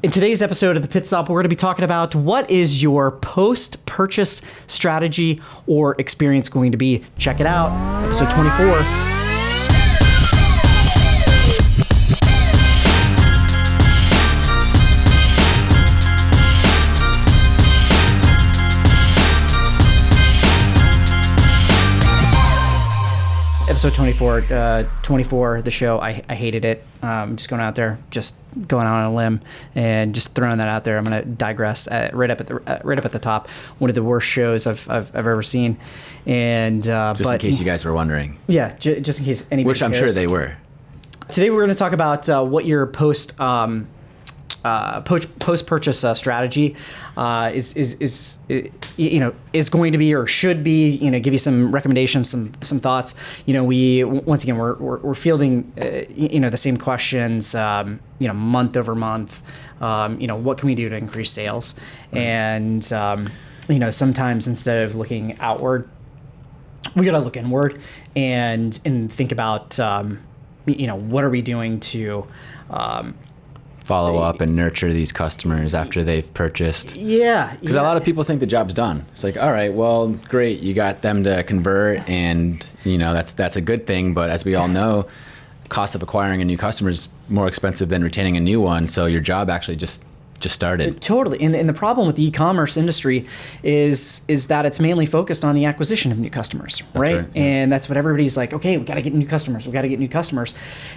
In today's episode of The Pit Stop, we're going to be talking about what is your post-purchase strategy or experience going to be. Check it out, episode 24. Episode 24, the show, I hated it. Just going out there, just going out on a limb and just throwing that out there. I'm going to digress right up at the top. One of the worst shows I've ever seen. And just in case you guys were wondering. Yeah, just in case anybody Which I'm cares. sure they were. Today we're going to talk about what your post-purchase strategy is going to be or should be. Give you some recommendations, some thoughts. We're fielding the same questions month over month. What can we do to increase sales? Right. And sometimes instead of looking outward, we got to look inward and think about what are we doing to follow up and nurture these customers after they've purchased. Yeah. Because a lot of people think the job's done. It's like, all right, well, great. You got them to convert and, that's a good thing. But as we all know, cost of acquiring a new customer is more expensive than retaining a new one. So your job actually just started. Totally. And the problem with the e-commerce industry is that it's mainly focused on the acquisition of new customers, right? Yeah. And that's what everybody's like, okay, we got to get new customers.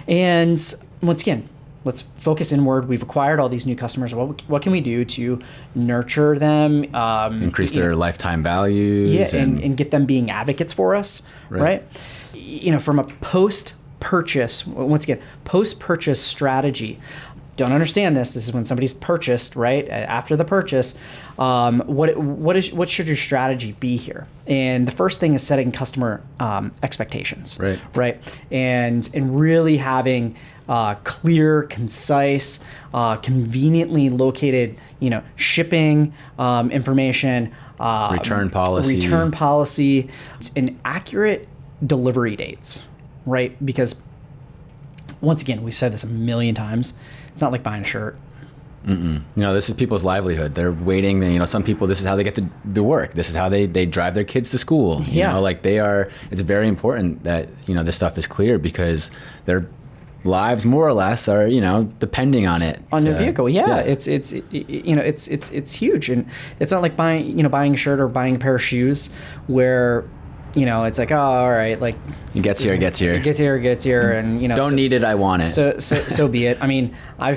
And once again, let's focus inward. We've acquired all these new customers. What can we do to nurture them? Increase their lifetime values. Yeah, and get them being advocates for us, right? From a post-purchase strategy. Don't understand this. This is when somebody's purchased, right? After the purchase, what should your strategy be here? And the first thing is setting customer expectations, right? And really having clear, concise, conveniently located, shipping information, return policy, and accurate delivery dates, right? Because once again, we've said this a million times. It's not like buying a shirt. This is people's livelihood. They're waiting. Some people, this is how they get to work. This is how they drive their kids to school. It's very important that, this stuff is clear because their lives more or less are, depending on it. On your vehicle. Yeah. It's huge. And it's not like buying a shirt or buying a pair of shoes where, it's like, oh, all right, like it gets here, and don't need it, I want it. So be it. I mean, I'm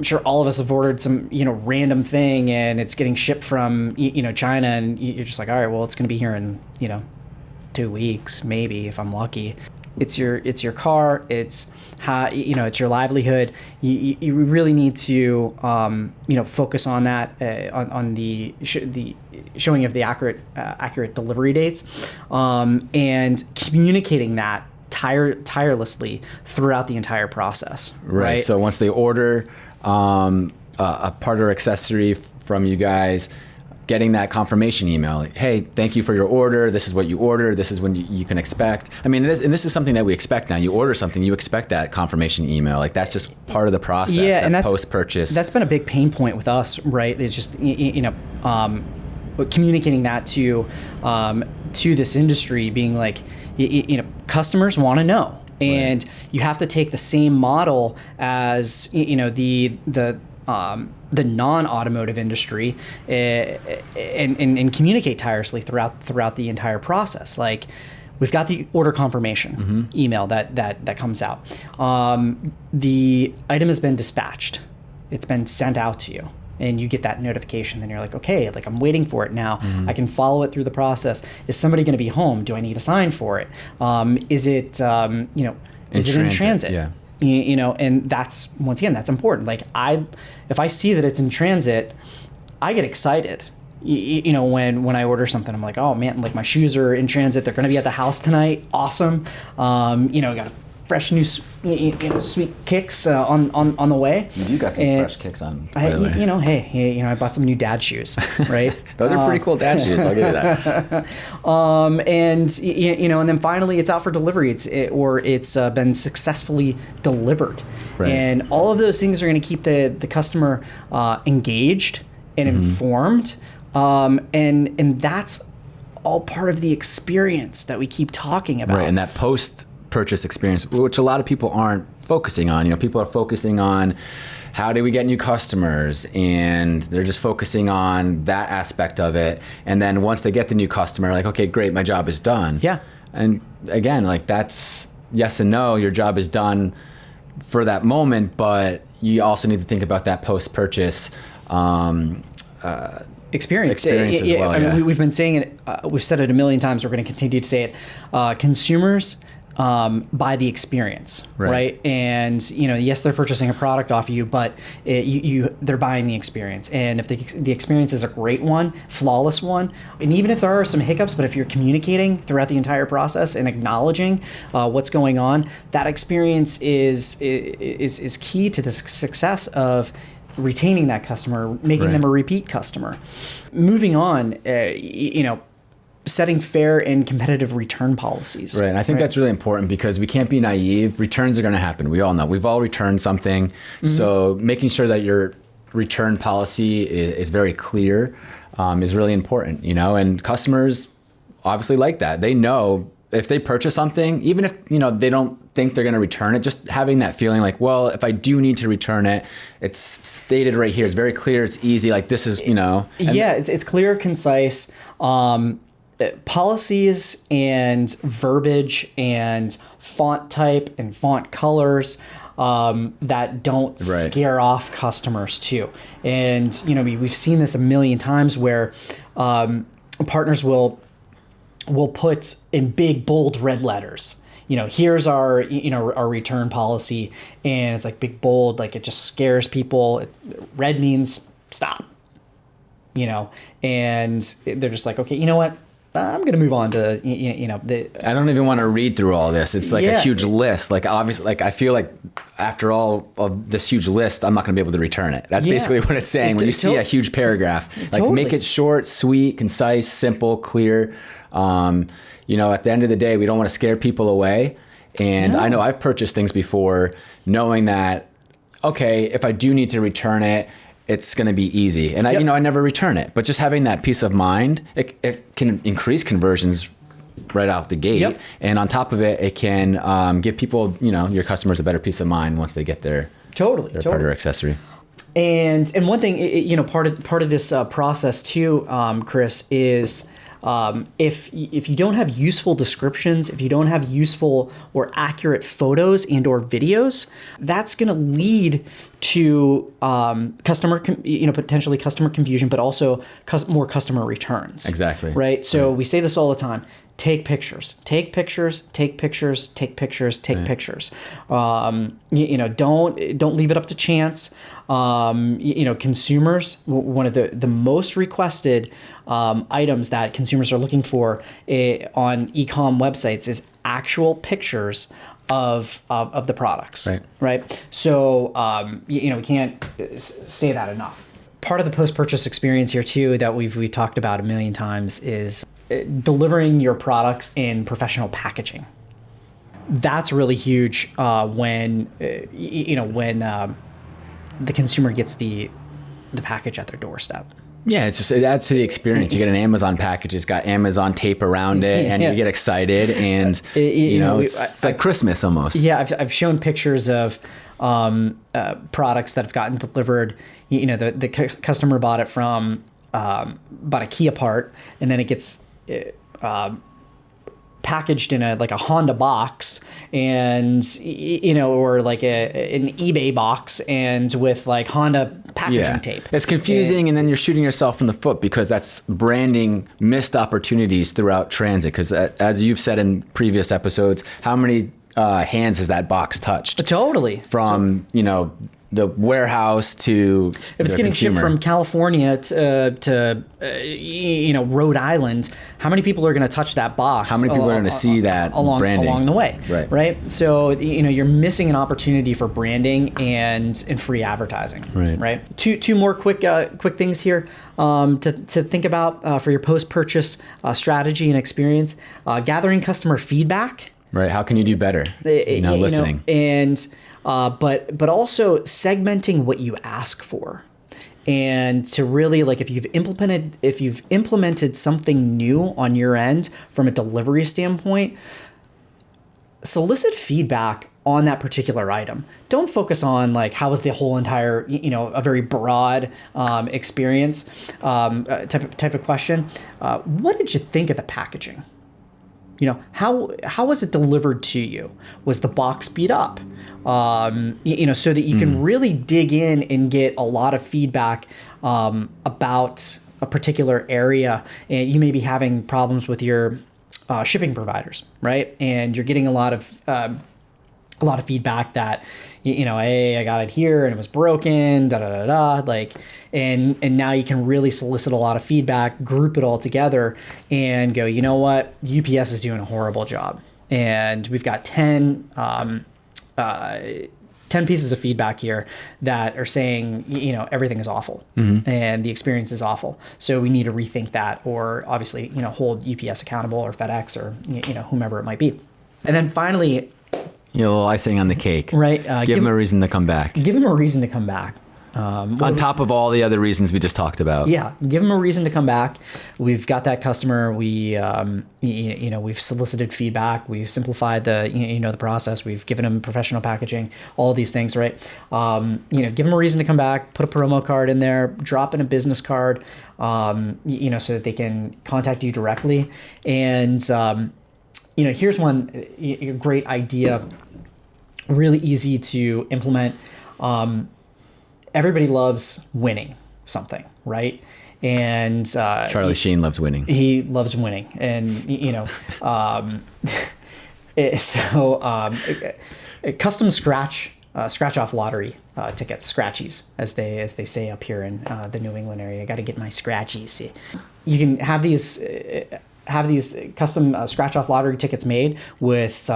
sure all of us have ordered some, random thing and it's getting shipped from, China, and you're just like, all right, well, it's going to be here in, 2 weeks, maybe, if I'm lucky. It's your car. It's how, it's your livelihood. You really need to, focus on that, on the showing of the accurate delivery dates, and communicating that tirelessly throughout the entire process. Right. So once they order a part or accessory from you guys, getting that confirmation email, like, hey, thank you for your order. This is what you ordered. This is when you can expect. I mean, this is something that we expect now. You order something, you expect that confirmation email. Like that's just part of the process. Yeah, and that's post-purchase. That's been a big pain point with us, right? It's just communicating that to this industry, being like, customers want to know. And you have to take the same model as the non-automotive industry and communicate tirelessly throughout the entire process. Like, we've got the order confirmation email that comes out. The item has been dispatched. It's been sent out to you. And you get that notification, then you're like, okay, like I'm waiting for it now. I can follow it through the process. Is somebody going to be home? Do I need a sign for it? Is it in transit? Yeah. And that's, once again, that's important. Like if I see that it's in transit, I get excited. When I order something, I'm like, oh man, like my shoes are in transit. They're going to be at the house tonight. Awesome. Got to fresh new sweet kicks on the way. You do got some fresh kicks on, by the way. Hey, I bought some new dad shoes, right? Those are pretty cool dad shoes, I'll give you that. And then finally it's out for delivery. It's been successfully delivered. Right. And all of those things are going to keep the customer engaged and informed. And that's all part of the experience that we keep talking about. Right, and that post-purchase experience, which a lot of people aren't focusing on. People are focusing on how do we get new customers, and they're just focusing on that aspect of it. And then once they get the new customer, like, okay, great, my job is done. Yeah. And again, like that's yes and no, your job is done for that moment, but you also need to think about that post-purchase experience as well. I mean, we've been saying it. We've said it a million times. We're going to continue to say it. Consumers buy the experience, right? And yes, they're purchasing a product off of you, but they're buying the experience. And if the experience is a great one, flawless one, and even if there are some hiccups, but if you're communicating throughout the entire process and acknowledging what's going on, that experience is key to the success of retaining that customer, making them a repeat customer. Moving on, setting fair and competitive return policies. Right, and I think that's really important because we can't be naive. Returns are going to happen. We all know. We've all returned something. So making sure that your return policy is very clear is really important, and customers obviously like that. They know if they purchase something, even if they don't think they're going to return it, just having that feeling like, well, if I do need to return it, it's stated right here. It's very clear. It's easy. Like this is, it's clear, concise. Policies and verbiage and font type and font colors that don't scare off customers too. And we've seen this a million times where partners will put in big bold red letters, here's our our return policy, and it's like big bold, like it just scares people. Red means stop, and they're just like, okay, you know what? I'm going to move on to, I don't even want to read through all this. It's like a huge list. Like obviously, like I feel like after all of this huge list, I'm not going to be able to return it. That's basically what it's saying. When you see a huge paragraph, like make it short, sweet, concise, simple, clear. At the end of the day, we don't want to scare people away. And I know I've purchased things before knowing that, okay, if I do need to return it, it's going to be easy. And I never return it, but just having that peace of mind, it can increase conversions right out the gate. And on top of it, it can give people, your customers a better peace of mind once they get their part of their accessory. And one thing, part of this process too, Chris, is if you don't have useful descriptions, if you don't have useful or accurate photos and or videos, that's going to lead to potentially customer confusion, but also more customer returns. Exactly. Right. So we say this all the time. Take pictures, take pictures, take pictures, take pictures, take pictures. Don't leave it up to chance. Consumers, one of the most requested items that consumers are looking for on e-com websites is actual pictures of the products. Right. So we can't say that enough. Part of the post-purchase experience here too that we talked about a million times is delivering your products in professional packaging. That's really huge when the consumer gets the package at their doorstep. Yeah, it adds to the experience. You get an Amazon package, it's got Amazon tape around it, and you get excited, and it's like Christmas almost. Yeah, I've shown pictures of products that have gotten delivered. The customer bought it from bought a Kia part, and then it gets packaged in a Honda box, and or like an eBay box, and with Honda packaging tape. It's confusing, and then you're shooting yourself in the foot because that's branding missed opportunities throughout transit. Because as you've said in previous episodes, how many hands has that box touched? Totally. From the warehouse to if it's the getting consumer. shipped from California to Rhode Island, how many people are going to touch that box? How many people are going to see that branding along the way? Right. So you're missing an opportunity for branding and free advertising. Right. Two more quick things here to think about for your post-purchase strategy and experience. Gathering customer feedback. Right. How can you do better? Listening. But also segmenting what you ask for, and to really, like, if you've implemented something new on your end from a delivery standpoint, solicit feedback on that particular item. Don't focus on like how was the whole entire, a very broad experience type of question. What did you think of the packaging? How was it delivered to you? Was the box beat up? So that you can really dig in and get a lot of feedback about a particular area. And you may be having problems with your shipping providers, right? And you're getting a lot of feedback that, hey, I got it here and it was broken, and now you can really solicit a lot of feedback, group it all together, and go, you know what, UPS is doing a horrible job, and we've got 10 pieces of feedback here that are saying, everything is awful and the experience is awful. So we need to rethink that, or obviously, hold UPS accountable, or FedEx, or whomever it might be. And then finally, a little icing on the cake. Right. Give them a reason to come back. Give them a reason to come back. On top of all the other reasons we just talked about. Yeah. Give them a reason to come back. We've got that customer. We've solicited feedback. We've simplified the process. We've given them professional packaging, all of these things, right? Give them a reason to come back, put a promo card in there, drop in a business card, so that they can contact you directly. And, here's one great idea, really easy to implement. Everybody loves winning something, right? And Charlie Sheen loves winning. He loves winning, and custom scratch off lottery tickets, scratchies, as they say up here in the New England area. I got to get my scratchies. You can have these custom scratch off lottery tickets made with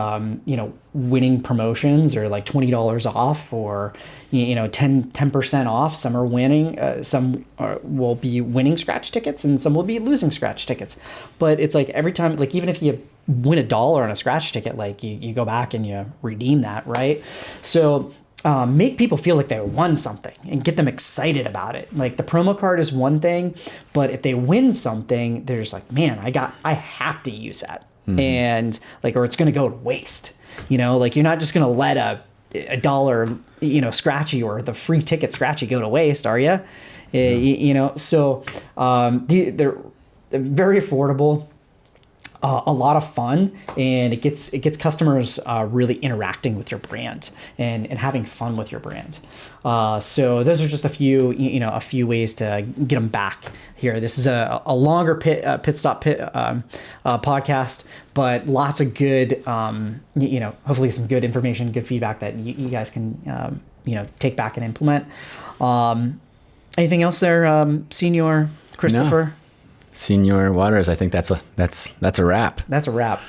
winning promotions, or like $20 off, or 10% off. Some are winning, some will be winning scratch tickets, and some will be losing scratch tickets. But it's like every time, like even if you win $1 on a scratch ticket, like you go back and you redeem that, right? So make people feel like they won something and get them excited about it. Like the promo card is one thing, but if they win something, they're just like, man, I have to use that. And like, or it's going to go to waste, like you're not just going to let a $1, scratchy, or the free ticket scratchy go to waste, are you? So they're very affordable. A lot of fun, and it gets customers really interacting with your brand and having fun with your brand. So those are just a few ways to get them back here. This is a longer pit stop podcast, but lots of good, hopefully some good information, good feedback that you guys can take back and implement. Anything else there, Senior Christopher? No. Senior Waters, I think that's a wrap. That's a wrap.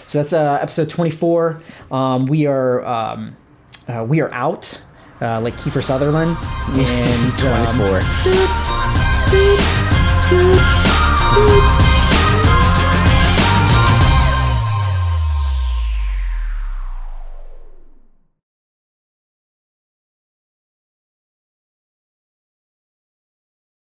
So that's episode 24. We are out, like Kiefer Sutherland, and 24.